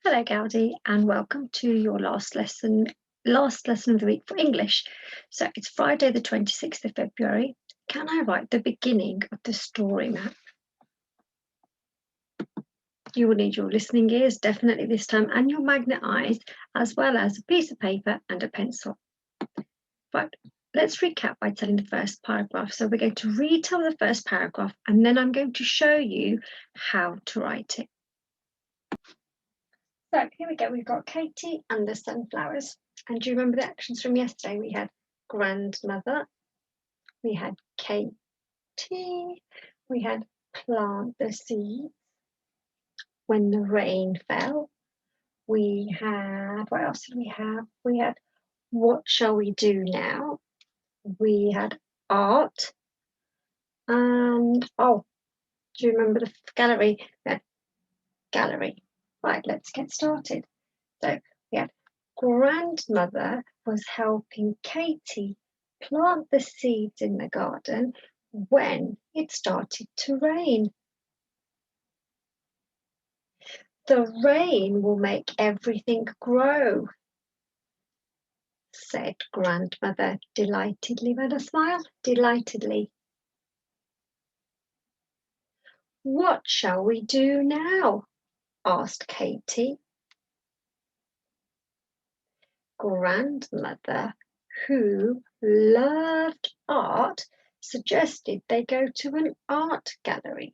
Hello, Gaudi, and welcome to your last lesson of the week for English. So it's Friday, the 26th of February. Can I write the beginning of the story map? You will need your listening ears definitely this time and your magnet eyes, as well as a piece of paper and a pencil. Right, let's recap by telling the first paragraph. So we're going to retell the first paragraph and then I'm going to show you how to write it. So here we go, we've got Katie and the sunflowers. And do you remember the actions from yesterday? We had grandmother, we had Katie, we had plant the seeds, when the rain fell, we had, what else did we have? We had what shall we do now? We had art, and oh, do you remember the gallery? We had gallery. Right, let's get started. So we had grandmother was helping Katie plant the seeds in the garden when it started to rain. The rain will make everything grow, said grandmother delightedly with a smile, delightedly. What shall we do now? Asked Katie. Grandmother, who loved art, suggested they go to an art gallery.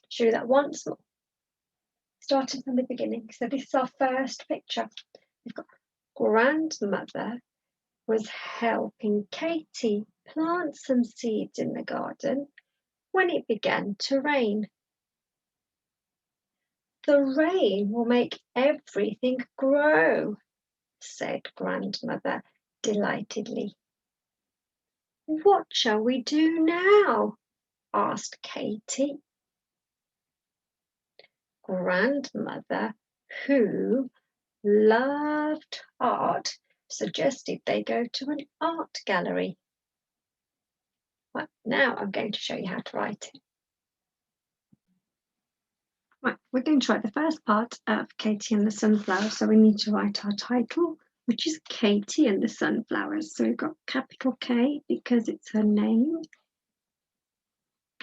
Show you that once more. Starting from the beginning. So this is our first picture. We've got grandmother was helping Katie plant some seeds in the garden when it began to rain. The rain will make everything grow, said grandmother delightedly. What shall we do now? Asked Katie. Grandmother, who loved art, suggested they go to an art gallery. Well, now I'm going to show you how to write it. Right, we're going to write the first part of Katie and the Sunflowers. So we need to write our title, which is Katie and the Sunflowers. So we've got capital K because it's her name.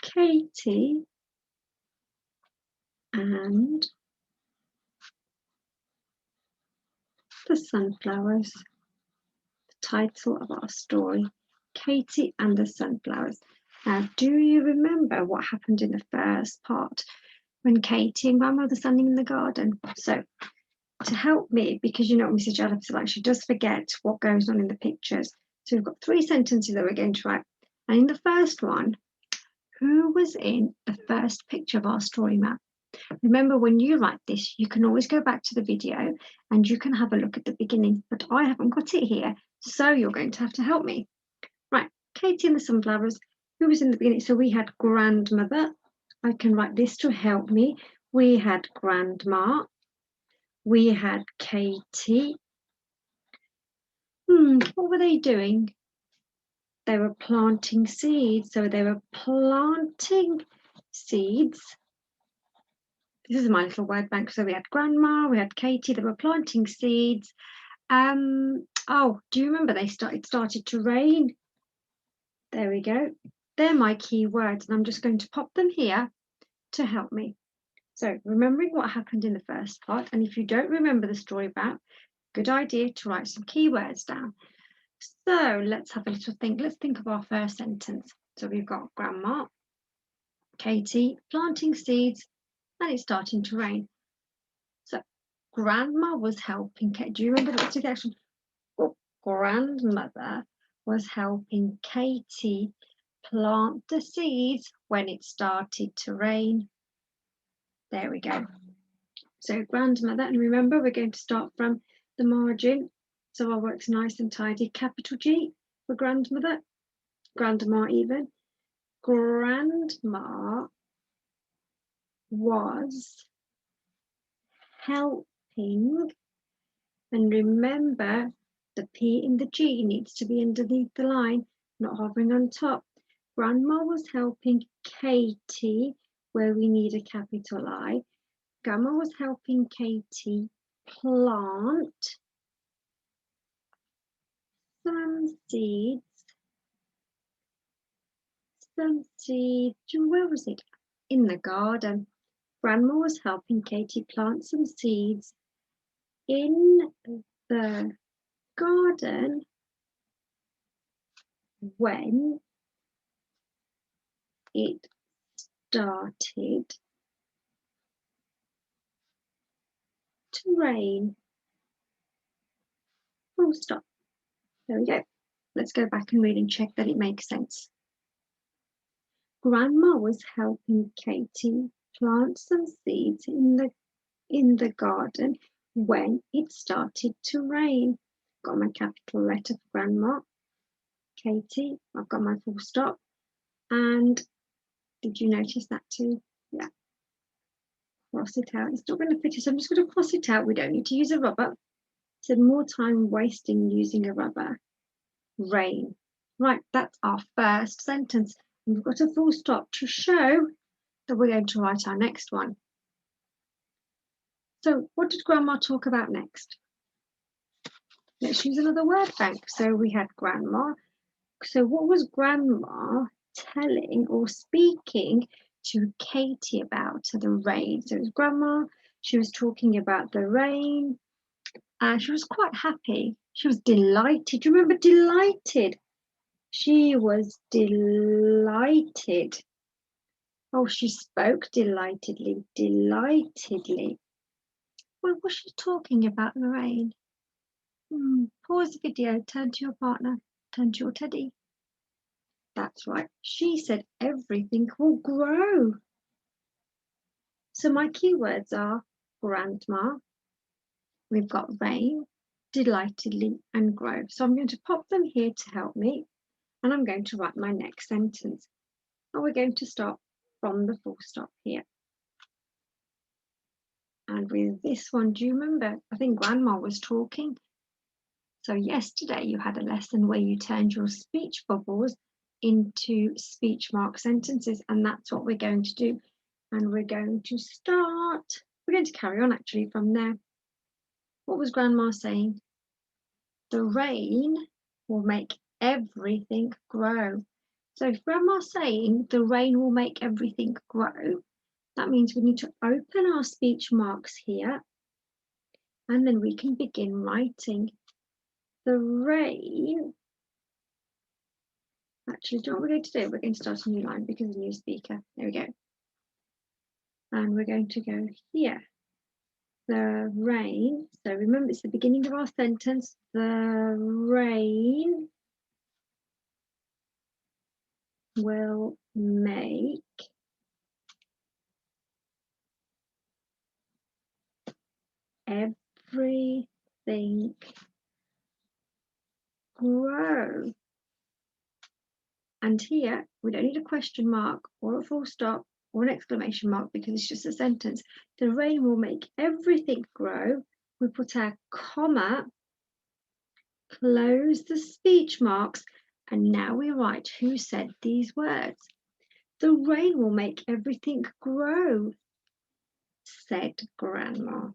Katie and the Sunflowers. The title of our story, Katie and the Sunflowers. Now, do you remember what happened in the first part when Katie and Grandma were standing in the garden? So to help me, because you know Mrs Jalaf is like, she does forget what goes on in the pictures. So we've got 3 sentences that we're going to write. And in the first one, who was in the first picture of our story map? Remember, when you write this, you can always go back to the video and you can have a look at the beginning, but I haven't got it here, so you're going to have to help me. Right, Katie and the Sunflowers, who was in the beginning? So we had grandmother. I can write this to help me. We had grandma. We had Katie. What were they doing? They were planting seeds. So they were planting seeds. This is my little word bank. So we had grandma, we had Katie, they were planting seeds. Oh, do you remember it started to rain? There we go. They're my key words, and I'm just going to pop them here to help me. So remembering what happened in the first part, and if you don't remember the story about, good idea to write some keywords down. So let's have a little think. Let's think of our first sentence. So we've got grandma, Katie, planting seeds, and it's starting to rain. So grandma was helping Katie. Do you remember the action? Oh, grandmother was helping Katie plant the seeds when it started to rain. There we go. So grandmother, and remember we're going to start from the margin. So our work's nice and tidy. Capital G for grandmother, grandma even. Grandma was helping, and remember the P in the G needs to be underneath the line, not hovering on top. Grandma was helping Katie, where we need a capital I. Grandma was helping Katie plant some seeds. Where was it? In the garden. Grandma was helping Katie plant some seeds in the garden when it started to rain. Full stop. There we go. Let's go back and read and check that it makes sense. Grandma was helping Katie plant some seeds in the garden when it started to rain. Got my capital letter for Grandma. Katie, I've got my full stop. And did you notice that too? Yeah. Cross it out. It's not going to fit it, so I'm just going to cross it out. We don't need to use a rubber. So more time wasting using a rubber. Rain. Right, that's our first sentence. And we've got a full stop to show that we're going to write our next one. So what did Grandma talk about next? Let's use another word bank. So we had Grandma. So what was Grandma telling or speaking to Katie about? So the rain. So it was Grandma. She was talking about the rain. And she was quite happy. She was delighted. Do you remember delighted? She was delighted. Oh, she spoke delightedly. Delightedly. What was she talking about the rain? Pause the video, turn to your partner, turn to your teddy. That's right. She said everything will grow. So my keywords are grandma, we've got rain, delightedly, and grow. So I'm going to pop them here to help me, and I'm going to write my next sentence. And we're going to start from the full stop here. And with this one, do you remember? I think Grandma was talking. So yesterday you had a lesson where you turned your speech bubbles into speech mark sentences, and that's what we're going to do. And we're going to carry on actually from there. What was Grandma saying? The rain will make everything grow. So if Grandma's saying the rain will make everything grow, that means we need to open our speech marks here, and then we can begin writing. The rain, actually, do you know what we're going to do? We're going to start a new line because a new speaker. There we go. And we're going to go here. The rain, so remember it's the beginning of our sentence. The rain will make everything grow. And here we don't need a question mark or a full stop or an exclamation mark because it's just a sentence. The rain will make everything grow. We put our comma, close the speech marks, and now we write who said these words. The rain will make everything grow, said Grandma.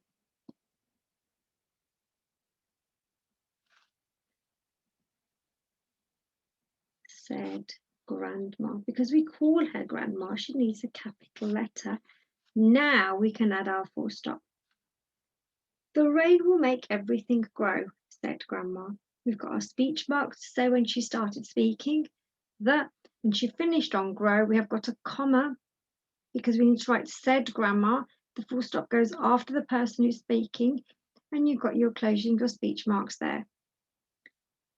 Said Grandma. Because we call her Grandma, she needs a capital letter. Now we can add our full stop. The rain will make everything grow, said Grandma. We've got our speech marks to say when she started speaking. And she finished on grow. We have got a comma because we need to write said Grandma. The full stop goes after the person who's speaking, and you've got your closing your speech marks there.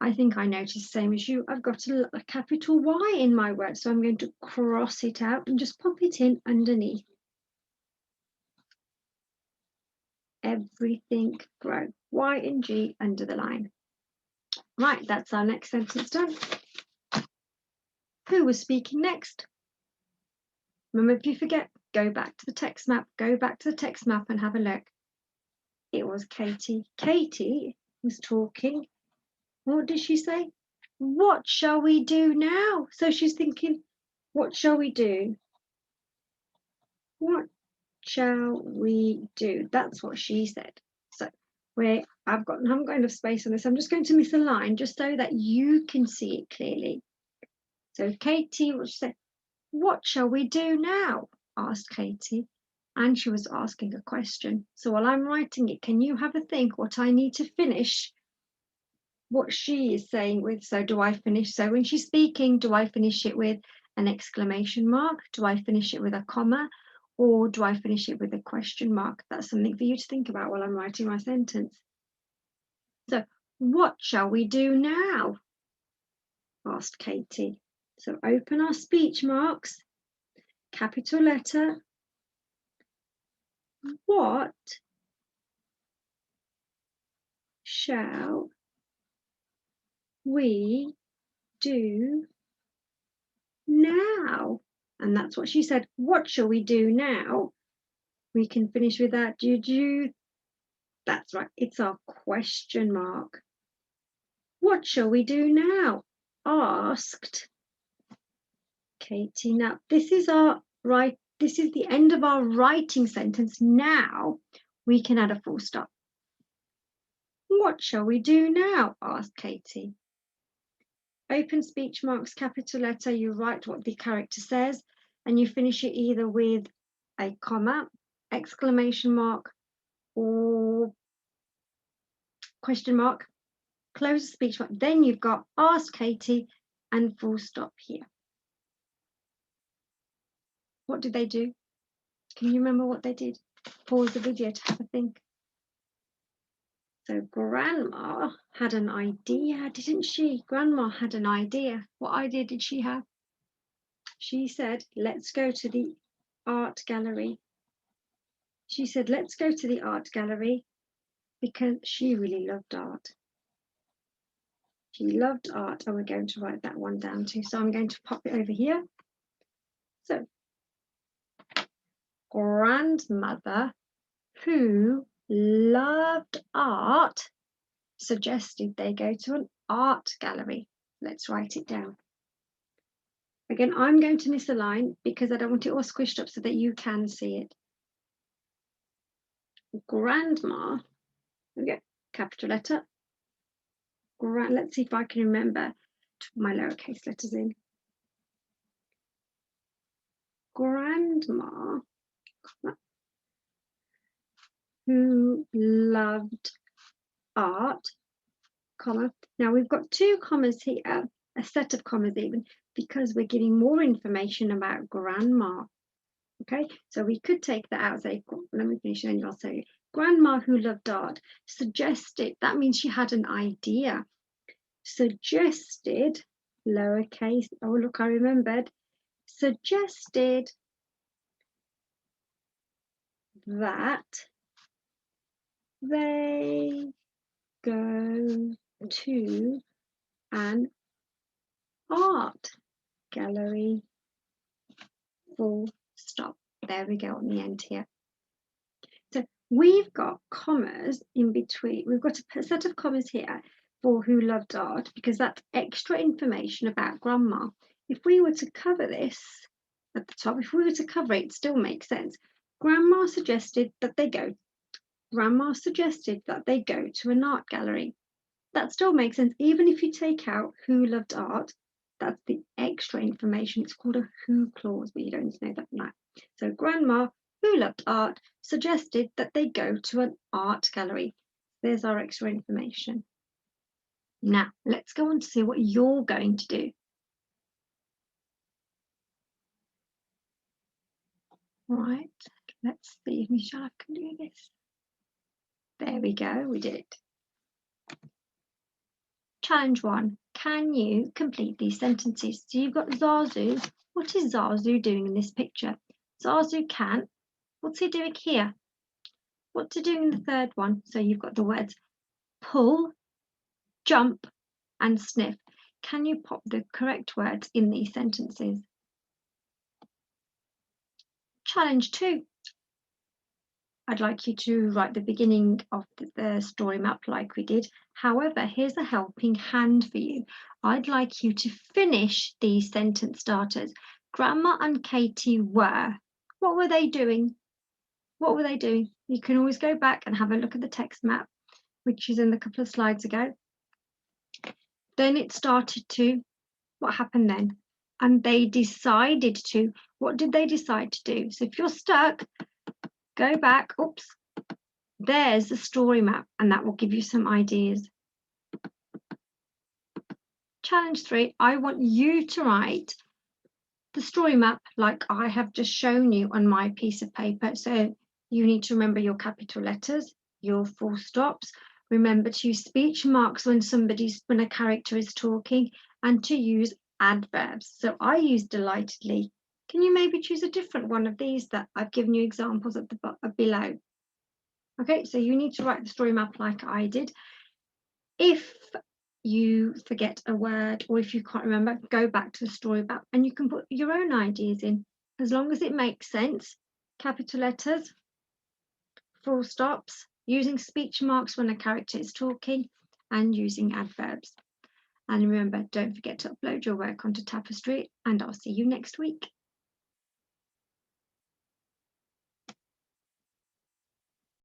I think I noticed the same as you. I've got a capital Y in my word, so I'm going to cross it out and just pop it in underneath. Everything grow. Y and G under the line. Right, that's our next sentence done. Who was speaking next? Remember, if you forget, go back to the text map, and have a look. It was Katie. Katie was talking. What did she say? What shall we do now? So she's thinking, what shall we do? What shall we do? That's what she said. So I haven't got enough space on this. I'm just going to miss a line just so that you can see it clearly. So Katie will say, what shall we do now? Asked Katie. And she was asking a question. So while I'm writing it, can you have a think what I need to finish what she is saying with? So do I finish? So when she's speaking, do I finish it with an exclamation mark? Do I finish it with a comma? Or do I finish it with a question mark? That's something for you to think about while I'm writing my sentence. So what shall we do now? Asked Katie. So open our speech marks, capital letter. What shall we do now? And that's what she said. What shall we do now? We can finish with that. Do. That's right. It's our question mark. What shall we do now? Asked Katie. Now this is the end of our writing sentence. Now we can add a full stop. What shall we do now? Asked Katie. Open speech marks, capital letter. You write what the character says and you finish it either with a comma, exclamation mark, or question mark. Close the speech mark. Then you've got ask Katie and full stop here. What did they do? Can you remember what they did? Pause the video to have a think. So Grandma had an idea, didn't she? Grandma had an idea. What idea did she have? She said, let's go to the art gallery. She said, let's go to the art gallery because she really loved art. She loved art, and we're going to write that one down too. So I'm going to pop it over here. So grandmother, who loved art, suggested they go to an art gallery. Let's write it down. Again, I'm going to miss a line because I don't want it all squished up so that you can see it. Grandma, okay, capital letter. Let's see if I can remember to put my lowercase letters in. Grandma, who loved art, comma. Now we've got two commas here, a set of commas even, because we're giving more information about grandma. Okay, so we could take that out, say, let me finish and I'll say, grandma who loved art suggested, that means she had an idea. Suggested, lowercase, oh look, I remembered, suggested that they go to an art gallery, full stop. There we go on the end here. So we've got commas in between. We've got a set of commas here for who loved art because that's extra information about grandma. If we were to cover this at the top, if we were to cover it, it still makes sense. Grandma suggested that they go to an art gallery. That still makes sense. Even if you take out who loved art, that's the extra information. It's called a who clause, but you don't need to know that now. So grandma, who loved art, suggested that they go to an art gallery. There's our extra information. Now, let's go on to see what you're going to do. Right, let's see if Mrs Jalaf can do this. There we go, we did it. Challenge 1. Can you complete these sentences? So you've got Zazu. What is Zazu doing in this picture? Zazu can. What's he doing here? What's he doing in the third one? So you've got the words pull, jump, and sniff. Can you pop the correct words in these sentences? Challenge 2. I'd like you to write the beginning of the story map like we did. However, here's a helping hand for you. I'd like you to finish these sentence starters. Grandma and Katie were. What were they doing? What were they doing? You can always go back and have a look at the text map, which is in a couple of slides ago. Then it started to, what happened then? And they decided to, what did they decide to do? So if you're stuck, go back, oops, there's the story map, and that will give you some ideas. Challenge 3, I want you to write the story map like I have just shown you on my piece of paper. So you need to remember your capital letters, your full stops, remember to use speech marks when a character is talking, and to use adverbs. So I use delightedly. Can you maybe choose a different one of these that I've given you examples at the below? Okay, so you need to write the story map like I did. If you forget a word or if you can't remember, go back to the story map and you can put your own ideas in, as long as it makes sense. Capital letters, full stops, using speech marks when a character is talking, and using adverbs. And remember, don't forget to upload your work onto Tapestry, and I'll see you next week.